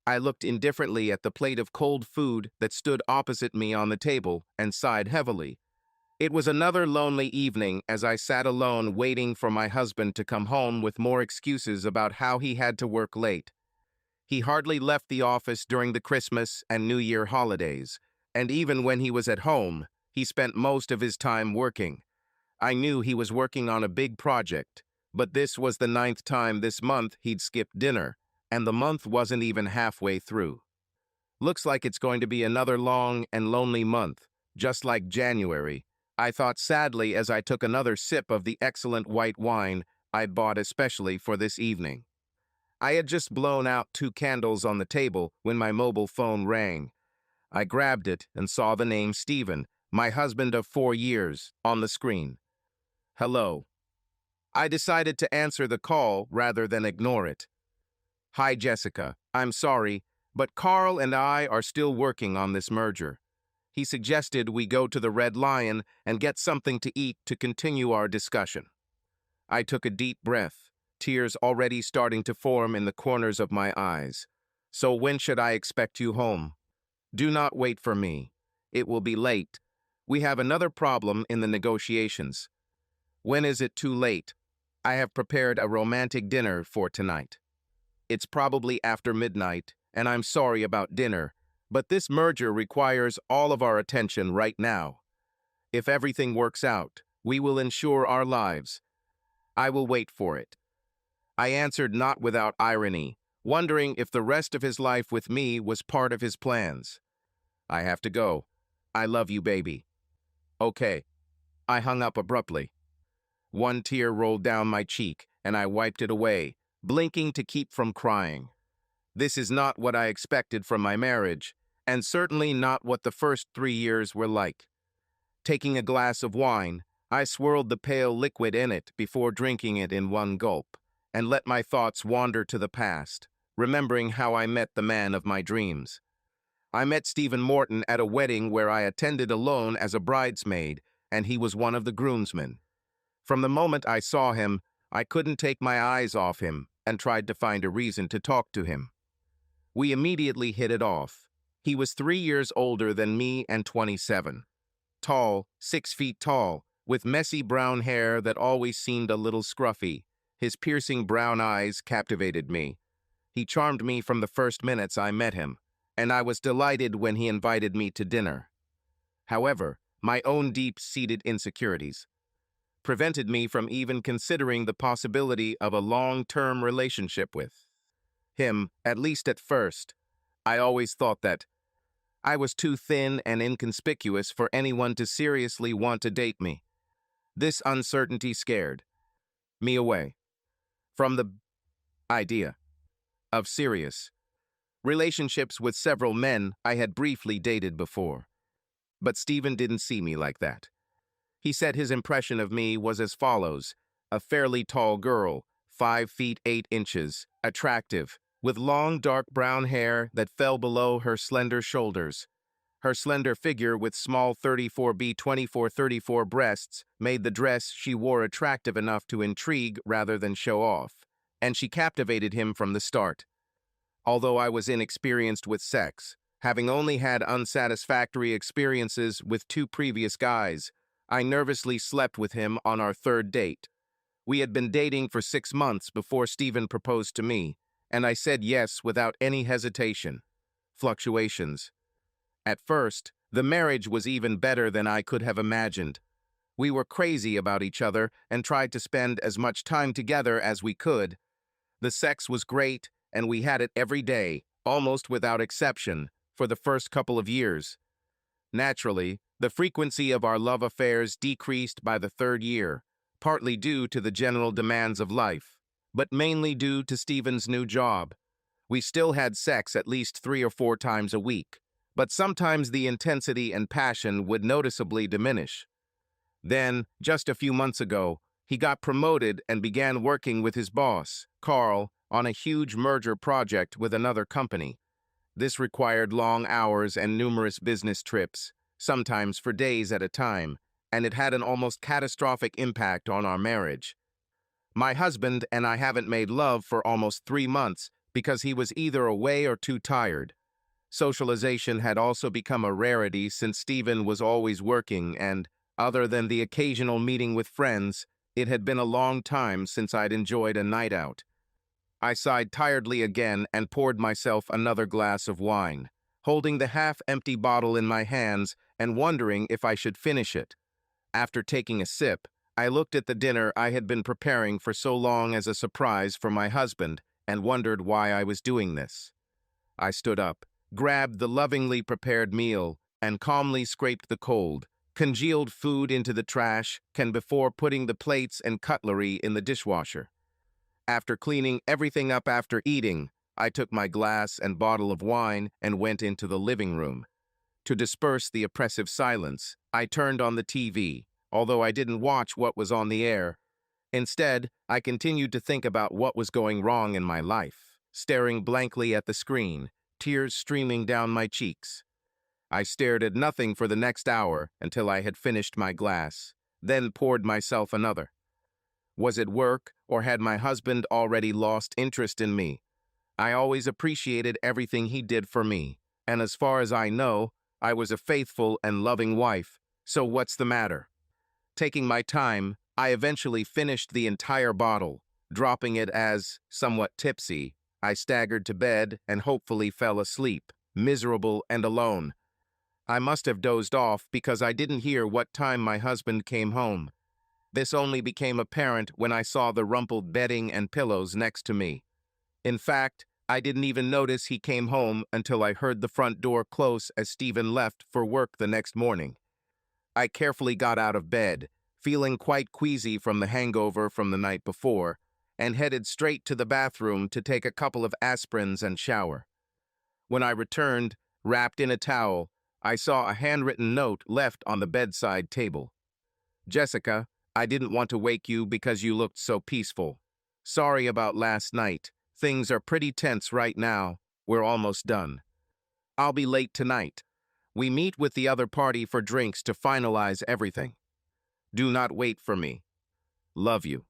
I looked indifferently at the plate of cold food that stood opposite me on the table and sighed heavily. It was another lonely evening as I sat alone waiting for my husband to come home with more excuses about how he had to work late. He hardly left the office during the Christmas and New Year holidays, and even when he was at home, he spent most of his time working. I knew he was working on a big project, but this was the ninth time this month he'd skipped dinner, and the month wasn't even halfway through. Looks like it's going to be another long and lonely month, just like January, I thought sadly as I took another sip of the excellent white wine I'd bought especially for this evening. I had just blown out 2 candles on the table when my mobile phone rang. I grabbed it and saw the name Stephen, my husband of 4 years, on the screen. Hello. I decided to answer the call rather than ignore it. Hi, Jessica. I'm sorry, but Carl and I are still working on this merger. He suggested we go to the Red Lion and get something to eat to continue our discussion. I took a deep breath, tears already starting to form in the corners of my eyes. So when should I expect you home? Do not wait for me. It will be late. We have another problem in the negotiations. When is it too late? I have prepared a romantic dinner for tonight. It's probably after midnight, and I'm sorry about dinner, but this merger requires all of our attention right now. If everything works out, we will ensure our lives. I will wait for it. I answered not without irony, wondering if the rest of his life with me was part of his plans. I have to go. I love you, baby. Okay. I hung up abruptly. One tear rolled down my cheek, and I wiped it away, blinking to keep from crying. This is not what I expected from my marriage, and certainly not what the first 3 years were like. Taking a glass of wine, I swirled the pale liquid in it before drinking it in one gulp, and let my thoughts wander to the past, remembering how I met the man of my dreams. I met Stephen Morton at a wedding where I attended alone as a bridesmaid, and he was one of the groomsmen. From the moment I saw him, I couldn't take my eyes off him and tried to find a reason to talk to him. We immediately hit it off. He was 3 years older than me and 27. Tall, 6 feet tall, with messy brown hair that always seemed a little scruffy. His piercing brown eyes captivated me. He charmed me from the first minutes I met him, and I was delighted when he invited me to dinner. However, my own deep-seated insecurities prevented me from even considering the possibility of a long-term relationship with him, at least at first. I always thought that I was too thin and inconspicuous for anyone to seriously want to date me. This uncertainty scared me away from the idea of serious relationships with several men I had briefly dated before. But Stephen didn't see me like that. He said his impression of me was as follows: a fairly tall girl, 5 feet 8 inches, attractive, with long dark brown hair that fell below her slender shoulders. Her slender figure with small 34B24-34 breasts made the dress she wore attractive enough to intrigue rather than show off, and she captivated him from the start. Although I was inexperienced with sex, having only had unsatisfactory experiences with 2 previous guys, I nervously slept with him on our 3rd date. We had been dating for 6 months before Stephen proposed to me, and I said yes without any hesitation. Fluctuations. At first, the marriage was even better than I could have imagined. We were crazy about each other and tried to spend as much time together as we could. The sex was great, and we had it every day, almost without exception, for the first couple of years. Naturally, the frequency of our love affairs decreased by the 3rd year, partly due to the general demands of life, but mainly due to Stephen's new job. We still had sex at least 3 or 4 times a week, but sometimes the intensity and passion would noticeably diminish. Then, just a few months ago, he got promoted and began working with his boss, Carl, on a huge merger project with another company. This required long hours and numerous business trips, sometimes for days at a time, and it had an almost catastrophic impact on our marriage. My husband and I haven't made love for almost 3 months because he was either away or too tired. Socialization had also become a rarity since Stephen was always working and, other than the occasional meeting with friends, it had been a long time since I'd enjoyed a night out. I sighed tiredly again and poured myself another glass of wine, holding the half-empty bottle in my hands and wondering if I should finish it. After taking a sip, I looked at the dinner I had been preparing for so long as a surprise for my husband and wondered why I was doing this. I stood up, grabbed the lovingly prepared meal, and calmly scraped the cold, congealed food into the trash can before putting the plates and cutlery in the dishwasher. After cleaning everything up after eating, I took my glass and bottle of wine and went into the living room. To disperse the oppressive silence, I turned on the TV, although I didn't watch what was on the air. Instead, I continued to think about what was going wrong in my life, staring blankly at the screen, tears streaming down my cheeks. I stared at nothing for the next hour until I had finished my glass, then poured myself another. Was it work, or had my husband already lost interest in me? I always appreciated everything he did for me, and as far as I know, I was a faithful and loving wife, so what's the matter? Taking my time, I eventually finished the entire bottle, dropping it as, somewhat tipsy, I staggered to bed and hopefully fell asleep, miserable and alone. I must have dozed off because I didn't hear what time my husband came home. This only became apparent when I saw the rumpled bedding and pillows next to me. In fact, I didn't even notice he came home until I heard the front door close as Stephen left for work the next morning. I carefully got out of bed, feeling quite queasy from the hangover from the night before, and headed straight to the bathroom to take a couple of aspirins and shower. When I returned, wrapped in a towel, I saw a handwritten note left on the bedside table. "Jessica, I didn't want to wake you because you looked so peaceful. Sorry about last night. Things are pretty tense right now. We're almost done. I'll be late tonight. We meet with the other party for drinks to finalize everything. Do not wait for me. Love you."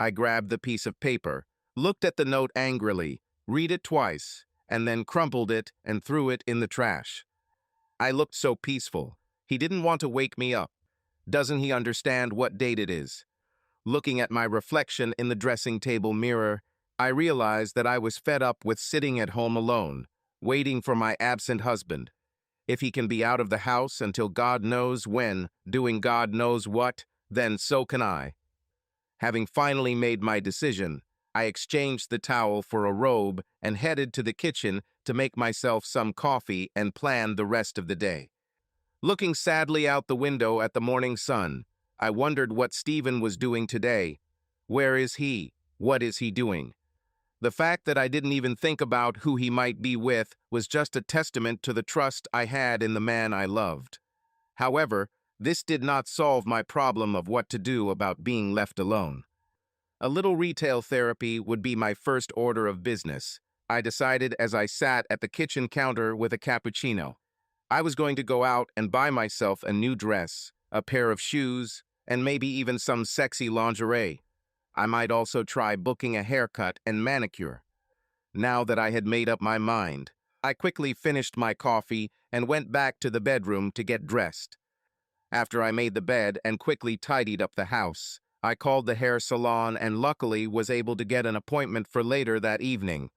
I grabbed the piece of paper, looked at the note angrily, read it twice, and then crumpled it and threw it in the trash. I looked so peaceful. He didn't want to wake me up. Doesn't he understand what date it is? Looking at my reflection in the dressing table mirror, I realized that I was fed up with sitting at home alone, waiting for my absent husband. If he can be out of the house until God knows when, doing God knows what, then so can I. Having finally made my decision, I exchanged the towel for a robe and headed to the kitchen to make myself some coffee and plan the rest of the day. Looking sadly out the window at the morning sun, I wondered what Stephen was doing today. Where is he? What is he doing? The fact that I didn't even think about who he might be with was just a testament to the trust I had in the man I loved. However, this did not solve my problem of what to do about being left alone. A little retail therapy would be my first order of business, I decided as I sat at the kitchen counter with a cappuccino. I was going to go out and buy myself a new dress, a pair of shoes, and maybe even some sexy lingerie. I might also try booking a haircut and manicure. Now that I had made up my mind, I quickly finished my coffee and went back to the bedroom to get dressed. After I made the bed and quickly tidied up the house, I called the hair salon and luckily was able to get an appointment for later that evening.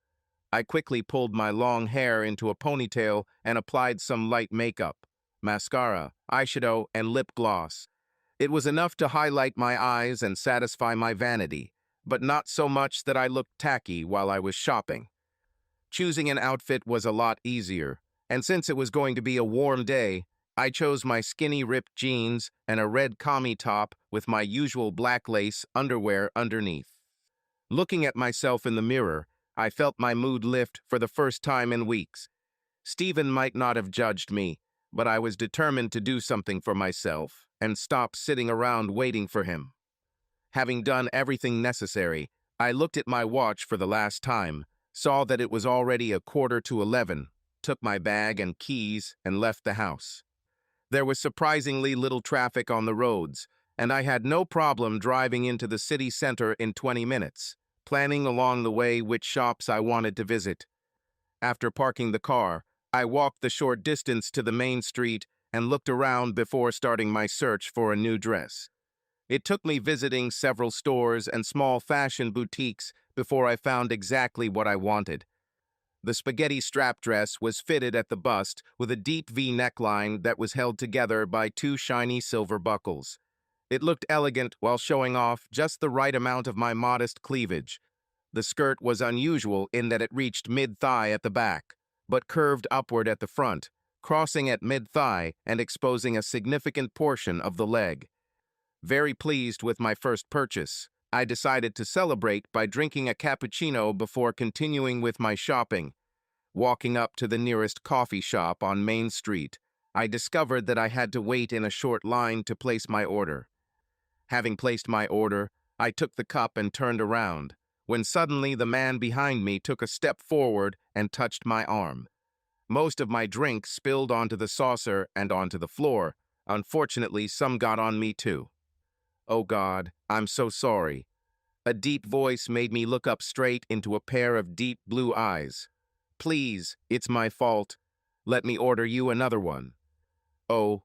I quickly pulled my long hair into a ponytail and applied some light makeup, mascara, eyeshadow, and lip gloss. It was enough to highlight my eyes and satisfy my vanity, but not so much that I looked tacky while I was shopping. Choosing an outfit was a lot easier, and since it was going to be a warm day, I chose my skinny ripped jeans and a red commie top with my usual black lace underwear underneath. Looking at myself in the mirror, I felt my mood lift for the first time in weeks. Stephen might not have judged me, but I was determined to do something for myself and stop sitting around waiting for him. Having done everything necessary, I looked at my watch for the last time, saw that it was already 11:15, took my bag and keys, and left the house. There was surprisingly little traffic on the roads, and I had no problem driving into the city center in 20 minutes. planning along the way which shops I wanted to visit. After parking the car, I walked the short distance to the main street and looked around before starting my search for a new dress. It took me visiting several stores and small fashion boutiques before I found exactly what I wanted. The spaghetti strap dress was fitted at the bust with a deep V neckline that was held together by two shiny silver buckles. It looked elegant while showing off just the right amount of my modest cleavage. The skirt was unusual in that it reached mid-thigh at the back, but curved upward at the front, crossing at mid-thigh and exposing a significant portion of the leg. Very pleased with my first purchase, I decided to celebrate by drinking a cappuccino before continuing with my shopping. Walking up to the nearest coffee shop on Main Street, I discovered that I had to wait in a short line to place my order. Having placed my order, I took the cup and turned around, when suddenly the man behind me took a step forward and touched my arm. Most of my drink spilled onto the saucer and onto the floor. Unfortunately, some got on me too. "Oh God, I'm so sorry." A deep voice made me look up straight into a pair of deep blue eyes. "Please, it's my fault. Let me order you another one." Oh,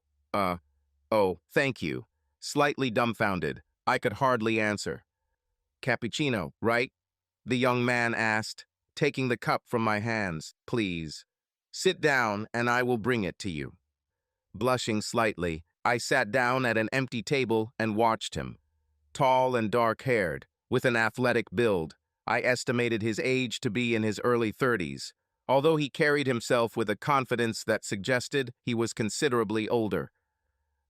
thank you." Slightly dumbfounded, I could hardly answer. "Cappuccino, right?" the young man asked, taking the cup from my hands. "Please. Sit down and I will bring it to you." Blushing slightly, I sat down at an empty table and watched him. Tall and dark-haired, with an athletic build, I estimated his age to be in his early 30s, although he carried himself with a confidence that suggested he was considerably older.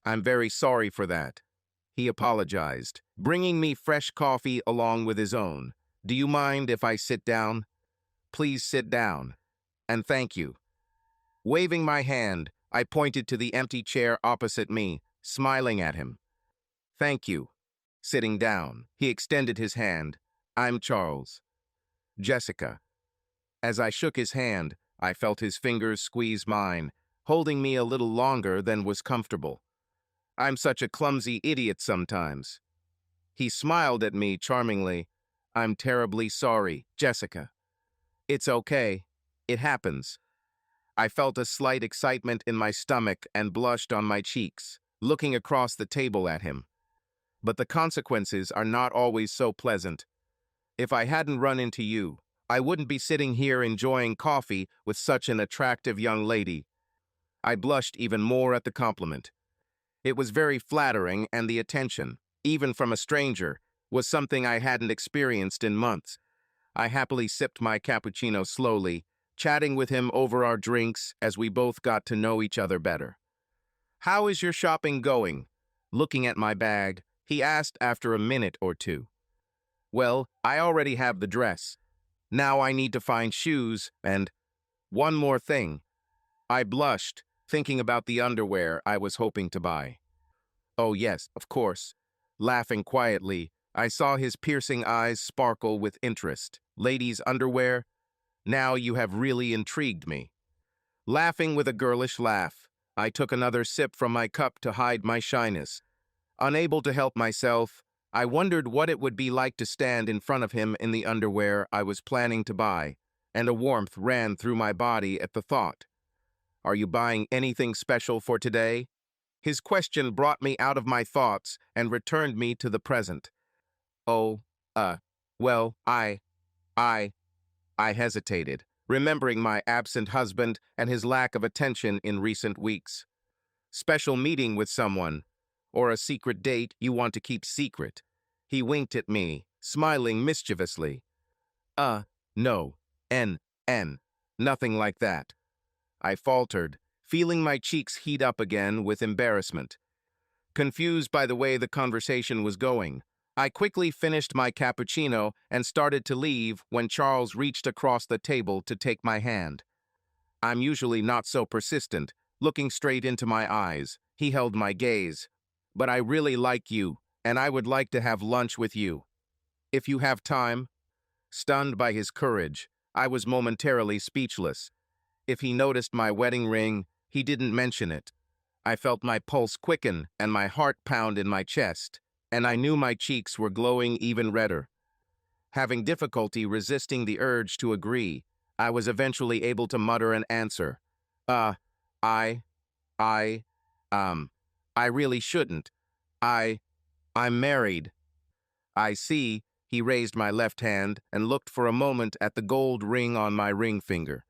"I'm very sorry for that," he apologized, bringing me fresh coffee along with his own. "Do you mind if I sit down?" "Please sit down. And thank you." Waving my hand, I pointed to the empty chair opposite me, smiling at him. "Thank you." Sitting down, he extended his hand. "I'm Charles." "Jessica." As I shook his hand, I felt his fingers squeeze mine, holding me a little longer than was comfortable. "I'm such a clumsy idiot sometimes." He smiled at me charmingly. "I'm terribly sorry, Jessica." "It's okay. It happens." I felt a slight excitement in my stomach and blushed on my cheeks, looking across the table at him. But the consequences are not always so pleasant. If I hadn't run into you, I wouldn't be sitting here enjoying coffee with such an attractive young lady. I blushed even more at the compliment. It was very flattering, and the attention, even from a stranger, was something I hadn't experienced in months. I happily sipped my cappuccino slowly, chatting with him over our drinks as we both got to know each other better. "How is your shopping going?" Looking at my bag, he asked after a minute or two. "Well, I already have the dress. Now I need to find shoes and one more thing." I blushed, thinking about the underwear I was hoping to buy. "Oh yes, of course." Laughing quietly, I saw his piercing eyes sparkle with interest. "Ladies' underwear? Now you have really intrigued me." Laughing with a girlish laugh, I took another sip from my cup to hide my shyness. Unable to help myself, I wondered what it would be like to stand in front of him in the underwear I was planning to buy, and a warmth ran through my body at the thought. "Are you buying anything special for today?" His question brought me out of my thoughts and returned me to the present. "Oh, well, I hesitated, remembering my absent husband and his lack of attention in recent weeks. "Special meeting with someone, or a secret date you want to keep secret." He winked at me, smiling mischievously. No, nothing like that." I faltered, feeling my cheeks heat up again with embarrassment. Confused by the way the conversation was going, I quickly finished my cappuccino and started to leave when Charles reached across the table to take my hand. I'm usually not so persistent. Looking straight into my eyes, he held my gaze. "But I really like you, and I would like to have lunch with you. If you have time." Stunned by his courage, I was momentarily speechless. If he noticed my wedding ring, he didn't mention it. I felt my pulse quicken and my heart pound in my chest, and I knew my cheeks were glowing even redder. Having difficulty resisting the urge to agree, I was eventually able to mutter an answer. Uh, I, I, um, I really shouldn't. I, I'm married. I see, he raised my left hand and looked for a moment at the gold ring on my ring finger.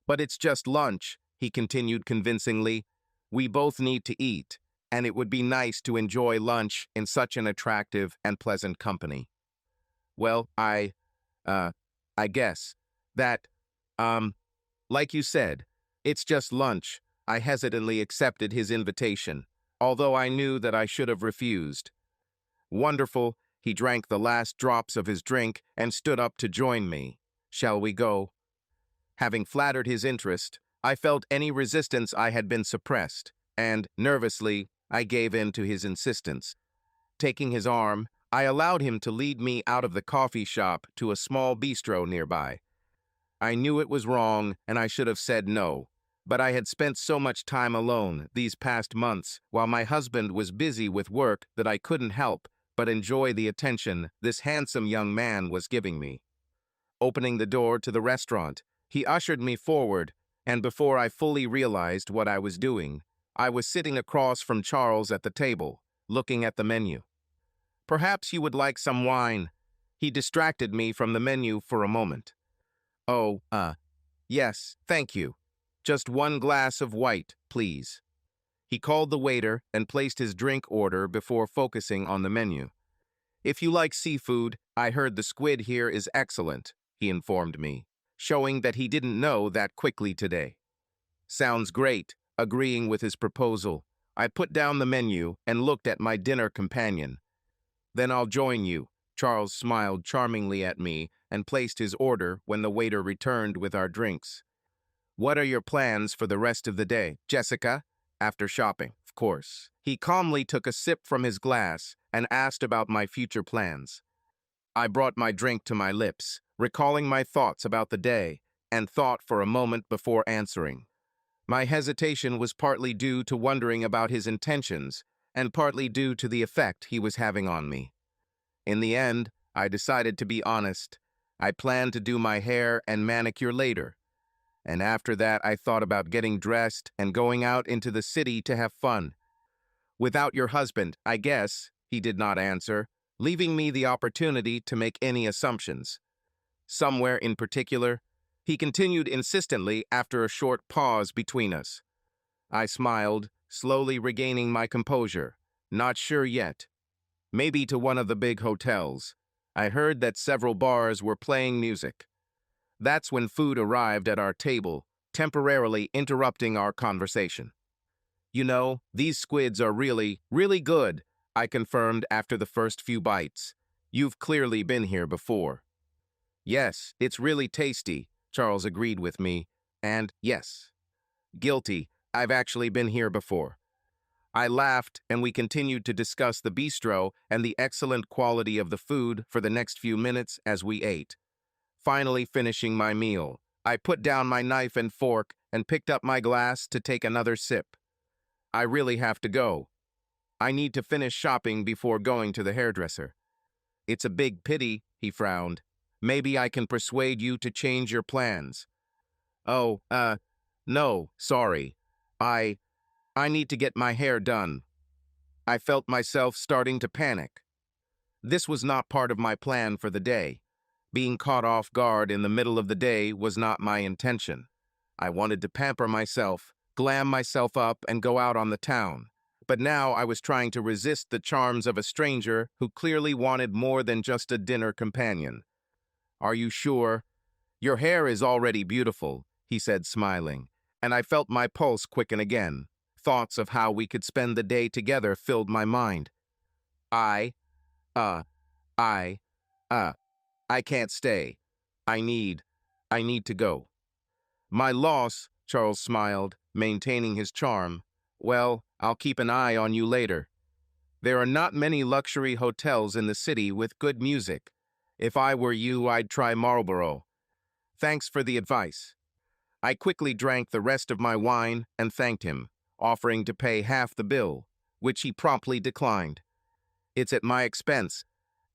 But it's just lunch, he continued convincingly. We both need to eat, and it would be nice to enjoy lunch in such an attractive and pleasant company. Well, uh, I guess that, um, like you said, it's just lunch. I hesitantly accepted his invitation, although I knew that I should have refused. Wonderful, he drank the last drops of his drink and stood up to join me. Shall we go? Having flattered his interest, I felt any resistance I had been suppressed, and, nervously, I gave in to his insistence. Taking his arm, I allowed him to lead me out of the coffee shop to a small bistro nearby. I knew it was wrong, and I should have said no, but I had spent so much time alone these past months while my husband was busy with work that I couldn't help but enjoy the attention this handsome young man was giving me. Opening the door to the restaurant, he ushered me forward, and before I fully realized what I was doing, I was sitting across from Charles at the table, looking at the menu. Perhaps you would like some wine. He distracted me from the menu for a moment. Oh, yes, thank you. Just one glass of white, please. He called the waiter and placed his drink order before focusing on the menu. If you like seafood, I heard the squid here is excellent, he informed me, showing that he didn't know that quickly today. Sounds great, agreeing with his proposal. I put down the menu and looked at my dinner companion. Then I'll join you. Charles smiled charmingly at me and placed his order when the waiter returned with our drinks. What are your plans for the rest of the day, Jessica? After shopping, of course. He calmly took a sip from his glass and asked about my future plans. I brought my drink to my lips, recalling my thoughts about the day, and thought for a moment before answering. My hesitation was partly due to wondering about his intentions, and partly due to the effect he was having on me. In the end, I decided to be honest. I planned to do my hair and manicure later, and after that I thought about getting dressed and going out into the city to have fun. Without your husband, I guess, he did not answer, leaving me the opportunity to make any assumptions. Somewhere in particular, he continued insistently after a short pause between us. I smiled, slowly regaining my composure. Not sure yet. Maybe to one of the big hotels. I heard that several bars were playing music. That's when food arrived at our table, temporarily interrupting our conversation. You know, these squids are really, really good, I confirmed after the first few bites. You've clearly been here before. Yes, it's really tasty, Charles agreed with me, and yes, guilty, I've actually been here before. I laughed, and we continued to discuss the bistro and the excellent quality of the food for the next few minutes as we ate. Finally finishing my meal, I put down my knife and fork and picked up my glass to take another sip. I really have to go. I need to finish shopping before going to the hairdresser. It's a big pity, he frowned. Maybe I can persuade you to change your plans. Oh, no, sorry. I need to get my hair done. I felt myself starting to panic. This was not part of my plan for the day. Being caught off guard in the middle of the day was not my intention. I wanted to pamper myself, glam myself up, and go out on the town. But now I was trying to resist the charms of a stranger who clearly wanted more than just a dinner companion. Are you sure? Your hair is already beautiful, he said, smiling, and I felt my pulse quicken again. Thoughts of how we could spend the day together filled my mind. I, uh, I, uh, I can't stay. I need to go. My loss, Charles smiled, maintaining his charm. Well, I'll keep an eye on you later. There are not many luxury hotels in the city with good music. If I were you, I'd try Marlborough. Thanks for the advice. I quickly drank the rest of my wine and thanked him, offering to pay half the bill, which he promptly declined. It's at my expense,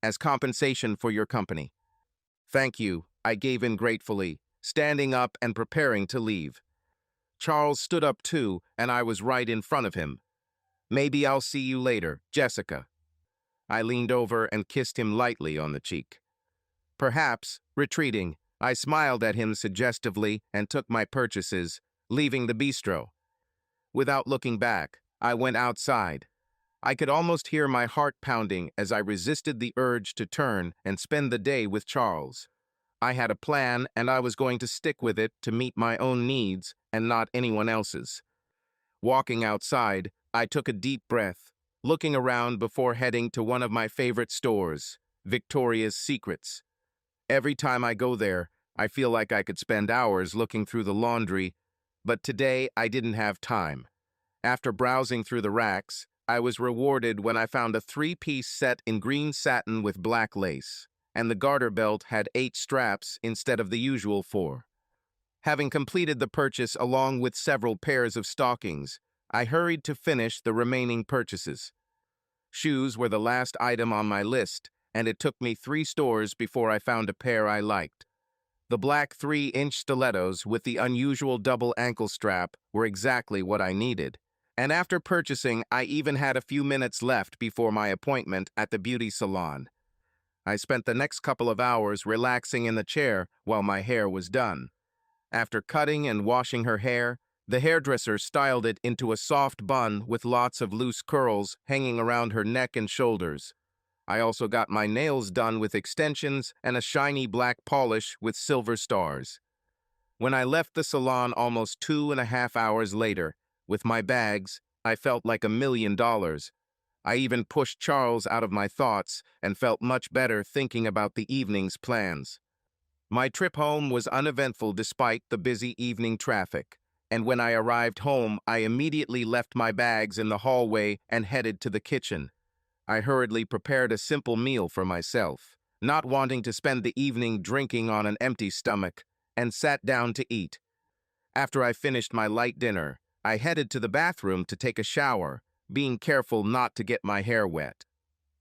as compensation for your company. Thank you, I gave in gratefully, standing up and preparing to leave. Charles stood up too, and I was right in front of him. Maybe I'll see you later, Jessica. I leaned over and kissed him lightly on the cheek. Perhaps, retreating, I smiled at him suggestively and took my purchases, leaving the bistro. Without looking back, I went outside. I could almost hear my heart pounding as I resisted the urge to turn and spend the day with Charles. I had a plan, and I was going to stick with it to meet my own needs and not anyone else's. Walking outside, I took a deep breath, looking around before heading to one of my favorite stores, Victoria's Secrets. Every time I go there, I feel like I could spend hours looking through the laundry, but today I didn't have time. After browsing through the racks, I was rewarded when I found a three-piece set in green satin with black lace, and the garter belt had 8 straps instead of the usual 4. Having completed the purchase along with several pairs of stockings, I hurried to finish the remaining purchases. Shoes were the last item on my list, and it took me 3 stores before I found a pair I liked. The black 3-inch stilettos with the unusual double ankle strap were exactly what I needed. And after purchasing, I even had a few minutes left before my appointment at the beauty salon. I spent the next couple of hours relaxing in the chair while my hair was done. After cutting and washing her hair, the hairdresser styled it into a soft bun with lots of loose curls hanging around her neck and shoulders. I also got my nails done with extensions and a shiny black polish with silver stars. When I left the salon almost 2.5 hours later, with my bags, I felt like $1 million. I even pushed Charles out of my thoughts and felt much better thinking about the evening's plans. My trip home was uneventful despite the busy evening traffic, and when I arrived home, I immediately left my bags in the hallway and headed to the kitchen. I hurriedly prepared a simple meal for myself, not wanting to spend the evening drinking on an empty stomach, and sat down to eat. After I finished my light dinner, I headed to the bathroom to take a shower, being careful not to get my hair wet.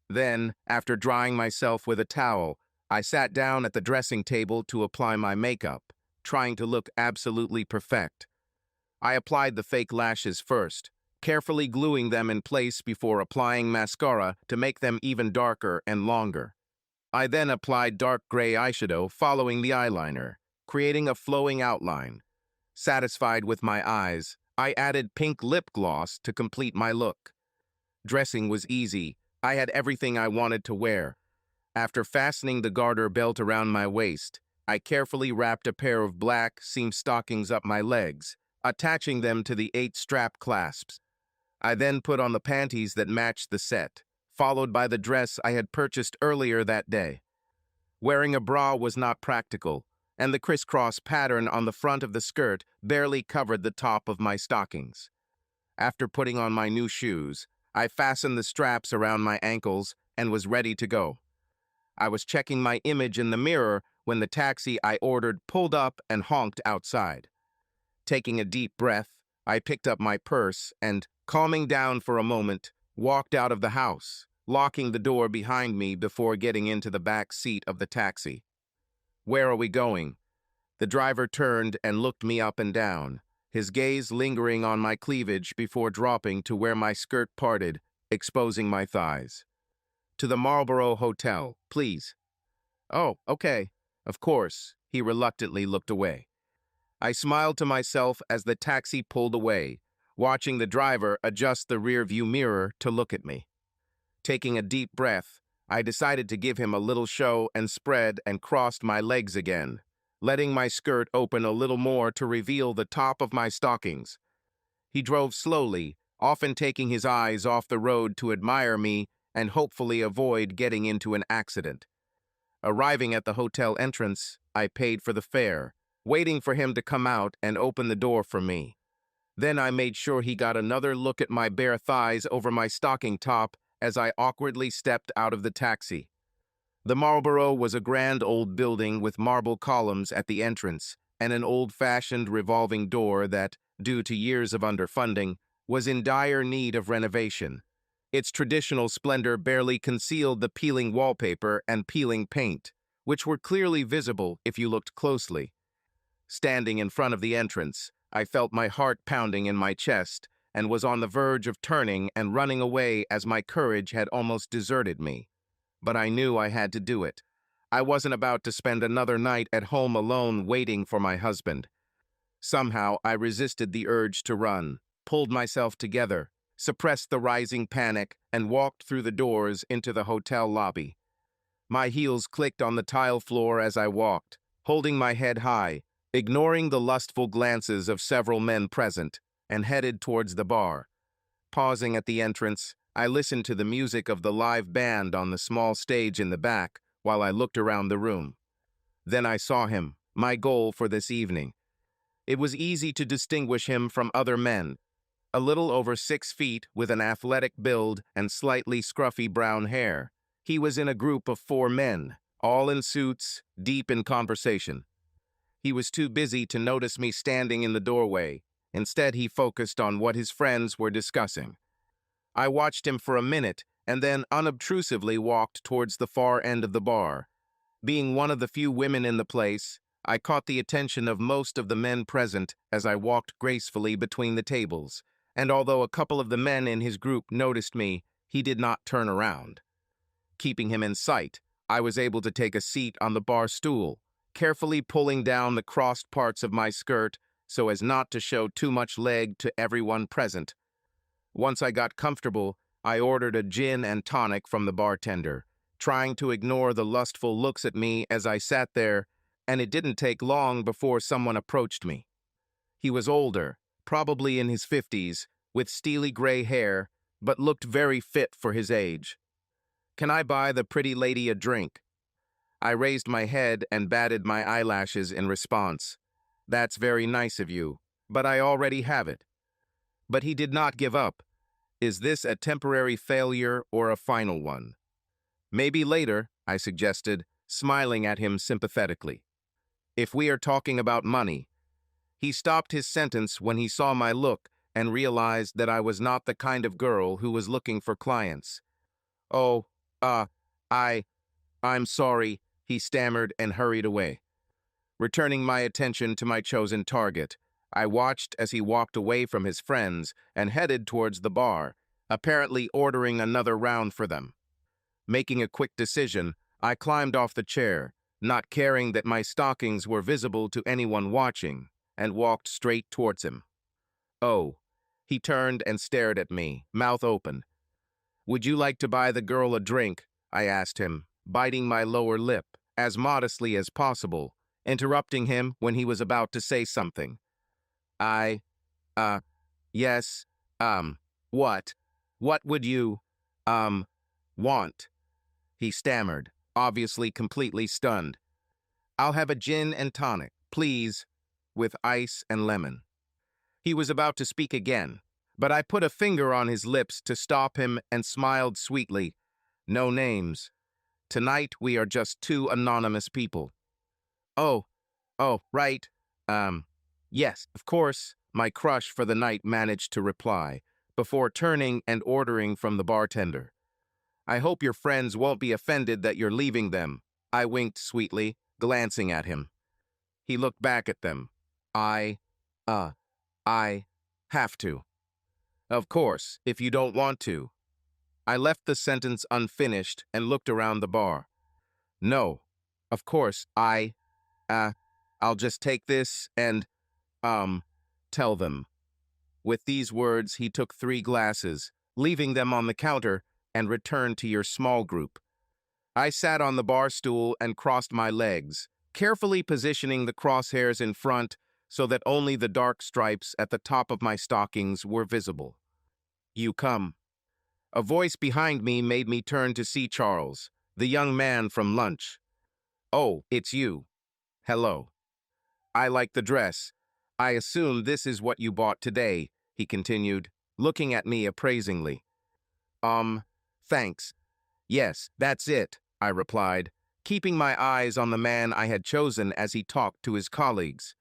Then, after drying myself with a towel, I sat down at the dressing table to apply my makeup, trying to look absolutely perfect. I applied the fake lashes first, carefully gluing them in place before applying mascara to make them even darker and longer. I then applied dark gray eyeshadow following the eyeliner, creating a flowing outline. Satisfied with my eyes, I added pink lip gloss to complete my look. Dressing was easy. I had everything I wanted to wear. After fastening the garter belt around my waist, I carefully wrapped a pair of black seam stockings up my legs, attaching them to the 8 strap clasps. I then put on the panties that matched the set, followed by the dress I had purchased earlier that day. Wearing a bra was not practical, and the crisscross pattern on the front of the skirt barely covered the top of my stockings. After putting on my new shoes, I fastened the straps around my ankles and was ready to go. I was checking my image in the mirror when the taxi I ordered pulled up and honked outside. Taking a deep breath, I picked up my purse and, calming down for a moment, walked out of the house, locking the door behind me before getting into the back seat of the taxi. "Where are we going?" The driver turned and looked me up and down, his gaze lingering on my cleavage before dropping to where my skirt parted, exposing my thighs. "To the Marlborough Hotel, please." "Oh, okay." Of course, he reluctantly looked away. I smiled to myself as the taxi pulled away, watching the driver adjust the rearview mirror to look at me. Taking a deep breath, I decided to give him a little show and spread and crossed my legs again, letting my skirt open a little more to reveal the top of my stockings. He drove slowly, often taking his eyes off the road to admire me and hopefully avoid getting into an accident. Arriving at the hotel entrance, I paid for the fare, waiting for him to come out and open the door for me. Then I made sure he got another look at my bare thighs over my stocking top as I awkwardly stepped out of the taxi. The Marlborough was a grand old building with marble columns at the entrance and an old-fashioned revolving door that, due to years of underfunding, was in dire need of renovation. Its traditional splendor barely concealed the peeling wallpaper and peeling paint, which were clearly visible if you looked closely. Standing in front of the entrance, I felt my heart pounding in my chest and was on the verge of turning and running away as my courage had almost deserted me. But I knew I had to do it. I wasn't about to spend another night at home alone waiting for my husband. Somehow, I resisted the urge to run, pulled myself together, suppressed the rising panic, and walked through the doors into the hotel lobby. My heels clicked on the tile floor as I walked, holding my head high, ignoring the lustful glances of several men present, and headed towards the bar. Pausing at the entrance, I listened to the music of the live band on the small stage in the back while I looked around the room. Then I saw him, my goal for this evening. It was easy to distinguish him from other men. A little over 6 feet with an athletic build and slightly scruffy brown hair. He was in a group of 4 men, all in suits, deep in conversation. He was too busy to notice me standing in the doorway. Instead, he focused on what his friends were discussing. I watched him for a minute and then unobtrusively walked towards the far end of the bar. Being one of the few women in the place, I caught the attention of most of the men present as I walked gracefully between the tables, and although a couple of the men in his group noticed me, he did not turn around. Keeping him in sight, I was able to take a seat on the bar stool, carefully pulling down the crossed parts of my skirt so as not to show too much leg to everyone present. Once I got comfortable, I ordered a gin and tonic from the bartender, trying to ignore the lustful looks at me as I sat there, and it didn't take long before someone approached me. He was older, probably in his 50s, with steely gray hair, but looked very fit for his age. "Can I buy the pretty lady a drink?" I raised my head and batted my eyelashes in response. "That's very nice of you, but I already have it." But he did not give up. Is this a temporary failure or a final one? "Maybe later," I suggested, smiling at him sympathetically. "If we are talking about money." He stopped his sentence when he saw my look and realized that I was not the kind of girl who was looking for clients. "Oh, uh, I, I'm sorry," he stammered and hurried away. Returning my attention to my chosen target, I watched as he walked away from his friends and headed towards the bar, apparently ordering another round for them. Making a quick decision, I climbed off the chair, not caring that my stockings were visible to anyone watching, and walked straight towards him. "Oh." He turned and stared at me, mouth open. "Would you like to buy the girl a drink?" I asked him, biting my lower lip, as modestly as possible, interrupting him when he was about to say something. I, yes, what? What would you, want?" He stammered, obviously completely stunned. "I'll have a gin and tonic, please, with ice and lemon." He was about to speak again, but I put a finger on his lips to stop him and smiled sweetly. "No names. Tonight we are just 2 anonymous people." "Oh, right. Yes, of course," my crush for the night managed to reply, before turning and ordering from the bartender. "I hope your friends won't be offended that you're leaving them." I winked sweetly, glancing at him. He looked back at them. I have to." "Of course, if you don't want to." I left the sentence unfinished and looked around the bar. "No, of course, I'll just take this and, tell them." With these words, he took 3 glasses, leaving them on the counter, and returned to your small group. I sat on the bar stool and crossed my legs, carefully positioning the crosshairs in front so that only the dark stripes at the top of my stockings were visible. "You come." A voice behind me made me turn to see Charles, the young man from lunch. "Oh, it's you. Hello. I like the dress. I assume this is what you bought today," he continued, looking at me appraisingly. Thanks. "Yes, that's it," I replied, keeping my eyes on the man I had chosen as he talked to his colleagues.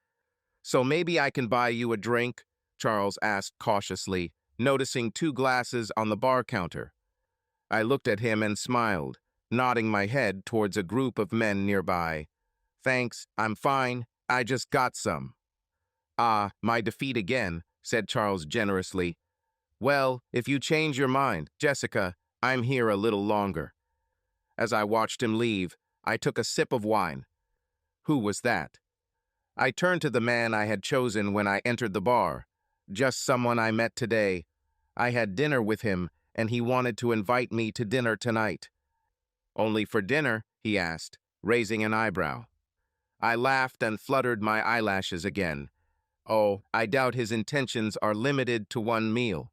"So maybe I can buy you a drink?" Charles asked cautiously, noticing 2 glasses on the bar counter. I looked at him and smiled. nodding my head towards a group of men nearby. Thanks, I'm fine. I just got some. Ah, my defeat again, said Charles generously. Well, if you change your mind, Jessica, I'm here a little longer. As I watched him leave, I took a sip of wine. Who was that? I turned to the man I had chosen when I entered the bar. Just someone I met today. I had dinner with him, and he wanted to invite me to dinner tonight. Only for dinner? He asked, raising an eyebrow. I laughed and fluttered my eyelashes again. Oh, I doubt his intentions are limited to one meal.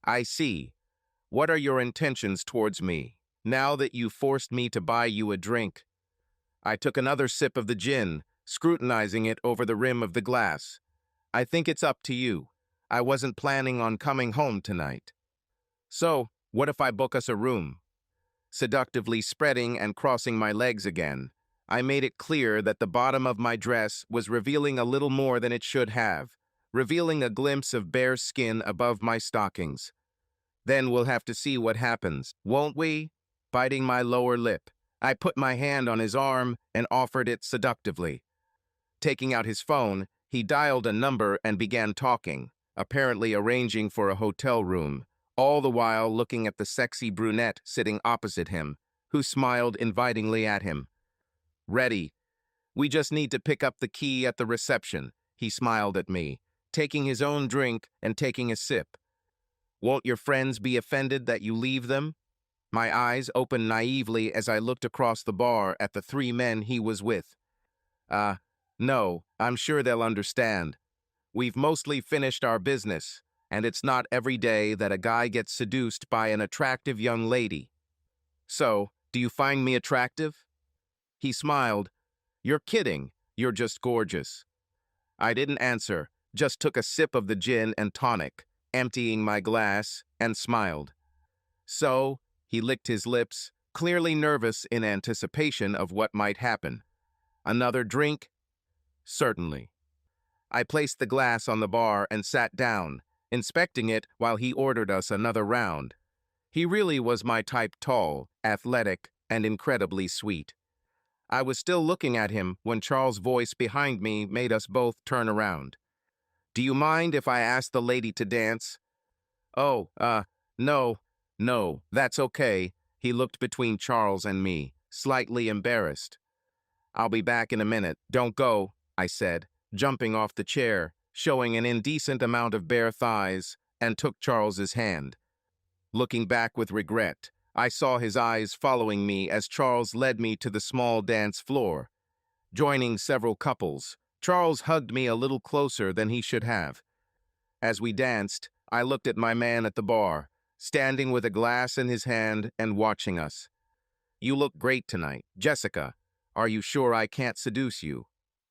I see. What are your intentions towards me, now that you forced me to buy you a drink? I took another sip of the gin, scrutinizing it over the rim of the glass. I think it's up to you. I wasn't planning on coming home tonight. So, what if I book us a room? Seductively spreading and crossing my legs again, I made it clear that the bottom of my dress was revealing a little more than it should have, revealing a glimpse of bare skin above my stockings. Then we'll have to see what happens, won't we? Biting my lower lip, I put my hand on his arm and offered it seductively. Taking out his phone, he dialed a number and began talking, apparently arranging for a hotel room, all the while looking at the sexy brunette sitting opposite him, who smiled invitingly at him. Ready. We just need to pick up the key at the reception, he smiled at me, taking his own drink and taking a sip. Won't your friends be offended that you leave them? My eyes opened naively as I looked across the bar at the three men he was with. No, I'm sure they'll understand. We've mostly finished our business, and it's not every day that a guy gets seduced by an attractive young lady. So, do you find me attractive? He smiled. You're kidding. You're just gorgeous. I didn't answer, just took a sip of the gin and tonic, emptying my glass, and smiled. So, he licked his lips, clearly nervous in anticipation of what might happen. Another drink? Certainly. I placed the glass on the bar and sat down, inspecting it while he ordered us another round. He really was my type, tall, athletic, and incredibly sweet. I was still looking at him when Charles' voice behind me made us both turn around. Do you mind if I ask the lady to dance? Oh, no, that's okay. He looked between Charles and me, slightly embarrassed. I'll be back in a minute. Don't go, I said, jumping off the chair, showing an indecent amount of bare thighs, and took Charles's hand. Looking back with regret, I saw his eyes following me as Charles led me to the small dance floor. Joining several couples, Charles hugged me a little closer than he should have. As we danced, I looked at my man at the bar, standing with a glass in his hand and watching us. You look great tonight, Jessica. Are you sure I can't seduce you?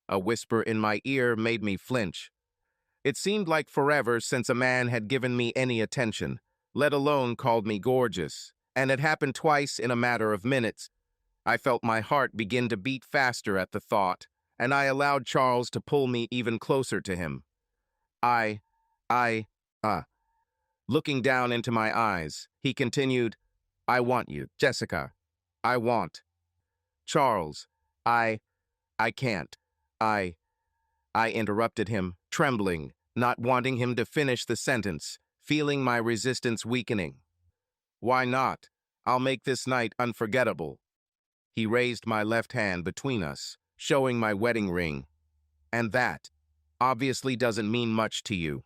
A whisper in my ear made me flinch. It seemed like forever since a man had given me any attention, let alone called me gorgeous, and it happened twice in a matter of minutes. I felt my heart begin to beat faster at the thought, and I allowed Charles to pull me even closer to him. I, Looking down into my eyes, he continued, I want you, Jessica. I want. Charles, I can't. I interrupted him, trembling, not wanting him to finish the sentence, feeling my resistance weakening. Why not? I'll make this night unforgettable. He raised my left hand between us, showing my wedding ring. And that obviously doesn't mean much to you.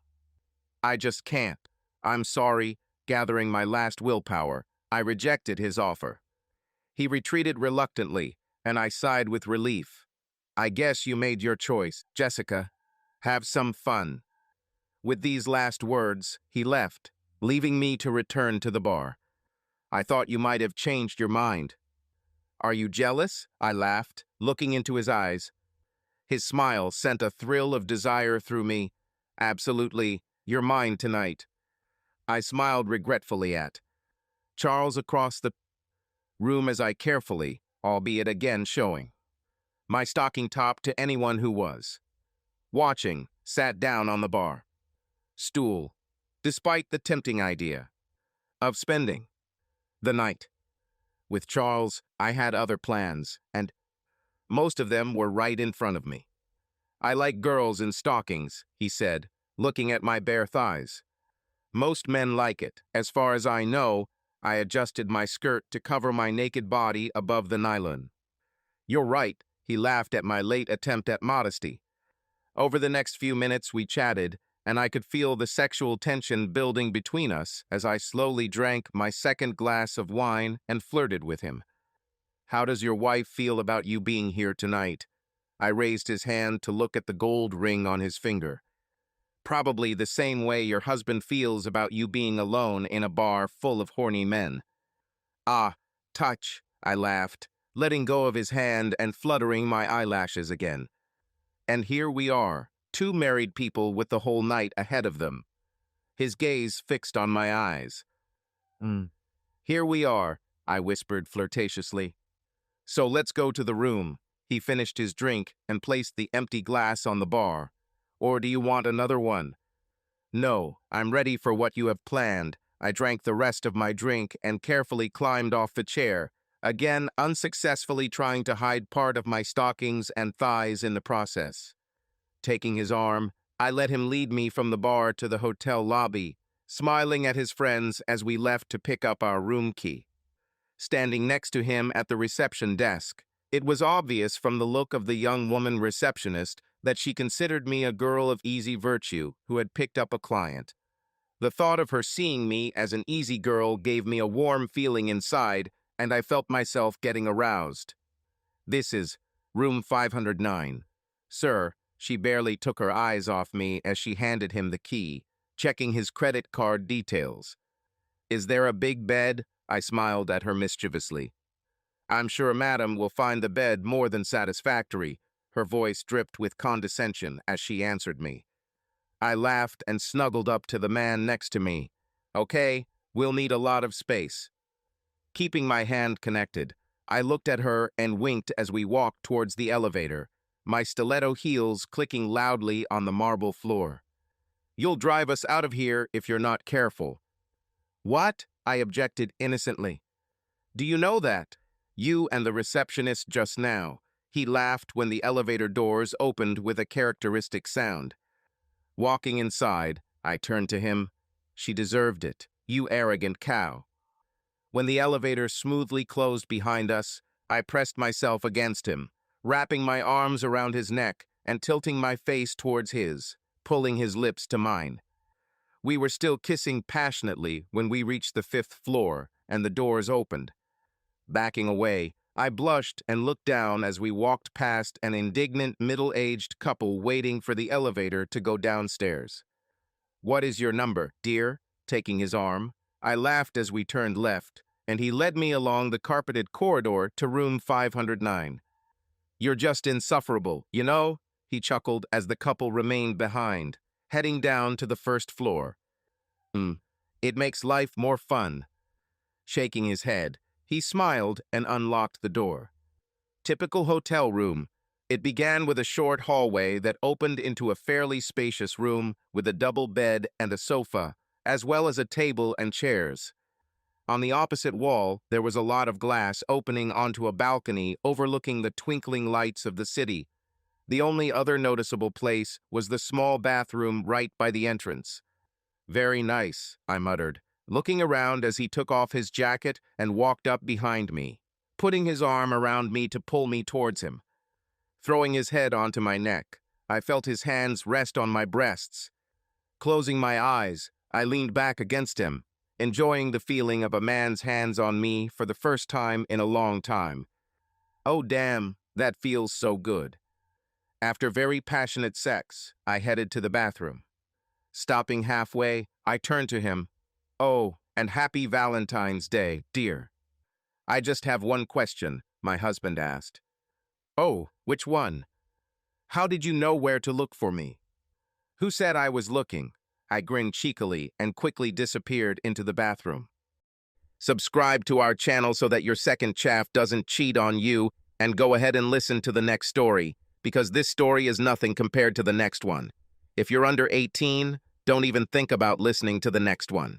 I just can't. I'm sorry, gathering my last willpower, I rejected his offer. He retreated reluctantly, and I sighed with relief. I guess you made your choice, Jessica. Have some fun. With these last words, he left, leaving me to return to the bar. I thought you might have changed your mind. Are you jealous? I laughed, looking into his eyes. His smile sent a thrill of desire through me. Absolutely, you're mine tonight. I smiled regretfully at Charles across the room as I carefully, albeit again showing my stocking top to anyone who was watching, sat down on the bar stool, despite the tempting idea of spending the night With Charles, I had other plans, and most of them were right in front of me. I like girls in stockings, he said, looking at my bare thighs. Most men like it. As far as I know, I adjusted my skirt to cover my naked body above the nylon. You're right, he laughed at my late attempt at modesty. Over the next few minutes we chatted, and I could feel the sexual tension building between us as I slowly drank my second glass of wine and flirted with him. How does your wife feel about you being here tonight? I raised his hand to look at the gold ring on his finger. Probably the same way your husband feels about you being alone in a bar full of horny men. Ah, touch, I laughed, letting go of his hand and fluttering my eyelashes again. And here we are, two married people with the whole night ahead of them. His gaze fixed on my eyes. Here we are, I whispered flirtatiously. So let's go to the room. He finished his drink and placed the empty glass on the bar. Or do you want another one? No, I'm ready for what you have planned. I drank the rest of my drink and carefully climbed off the chair, again unsuccessfully trying to hide part of my stockings and thighs in the process. Taking his arm, I let him lead me from the bar to the hotel lobby, smiling at his friends as we left to pick up our room key. Standing next to him at the reception desk, it was obvious from the look of the young woman receptionist that she considered me a girl of easy virtue who had picked up a client. The thought of her seeing me as an easy girl gave me a warm feeling inside, and I felt myself getting aroused. This is room 509. Sir, she barely took her eyes off me as she handed him the key, checking his credit card details. Is there a big bed? I smiled at her mischievously. I'm sure Madam will find the bed more than satisfactory. Her voice dripped with condescension as she answered me. I laughed and snuggled up to the man next to me. Okay, we'll need a lot of space. Keeping my hand connected, I looked at her and winked as we walked towards the elevator, my stiletto heels clicking loudly on the marble floor. You'll drive us out of here if you're not careful. What? I objected innocently. Do you know that? You and the receptionist just now. He laughed when the elevator doors opened with a characteristic sound. Walking inside, I turned to him. She deserved it, you arrogant cow. When the elevator smoothly closed behind us, I pressed myself against him, wrapping my arms around his neck and tilting my face towards his, pulling his lips to mine. We were still kissing passionately when we reached the 5th floor and the doors opened. Backing away, I blushed and looked down as we walked past an indignant middle-aged couple waiting for the elevator to go downstairs. What is your number, dear? Taking his arm, I laughed as we turned left, and he led me along the carpeted corridor to room 509. You're just insufferable, you know? He chuckled as the couple remained behind, heading down to the 1st floor. It makes life more fun. Shaking his head, he smiled and unlocked the door. Typical hotel room. It began with a short hallway that opened into a fairly spacious room with a double bed and a sofa, as well as a table and chairs. On the opposite wall, there was a lot of glass opening onto a balcony overlooking the twinkling lights of the city. The only other noticeable place was the small bathroom right by the entrance. Very nice, I muttered, looking around as he took off his jacket and walked up behind me, putting his arm around me to pull me towards him. Throwing his head onto my neck, I felt his hands rest on my breasts. Closing my eyes, I leaned back against him, enjoying the feeling of a man's hands on me for the first time in a long time. Oh damn, that feels so good. After very passionate sex, I headed to the bathroom. Stopping halfway, I turned to him. Oh, and happy Valentine's Day, dear. I just have one question, my husband asked. Oh, which one? How did you know where to look for me? Who said I was looking? I grinned cheekily and quickly disappeared into the bathroom. Subscribe to our channel so that your second chaff doesn't cheat on you, and go ahead and listen to the next story, because this story is nothing compared to the next one. If you're under 18, don't even think about listening to the next one.